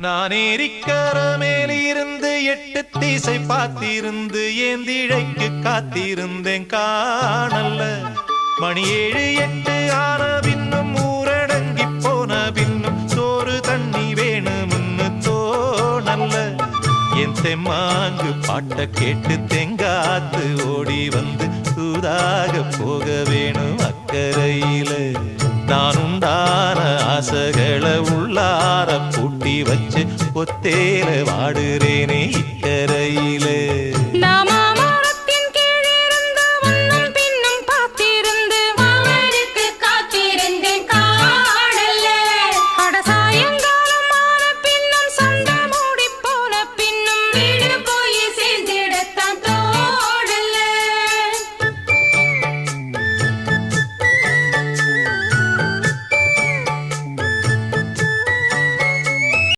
நான் ஏரிக்கர மேலிருந்து 8 திசை பார்த்திருந்து ஏந்திழைக்கு காத்திருந்தேன் காணல்ல. மணி 7 8 ஆன பின்னும் ஊரடங்கி போன பின்னும் சோறு தண்ணி வேணும்னு தோணல்ல. என் தெம்மாங்கு பாட்ட கேட்டு தெங்காத்து ஓடி வந்து சூதாக போக வேணும் அக்கறையில. நான் உண்டான ஆசைகளை உள்ளார பூட்டி வச்சு ஒத்தேல வாடுறேனே இக்கரையிலே.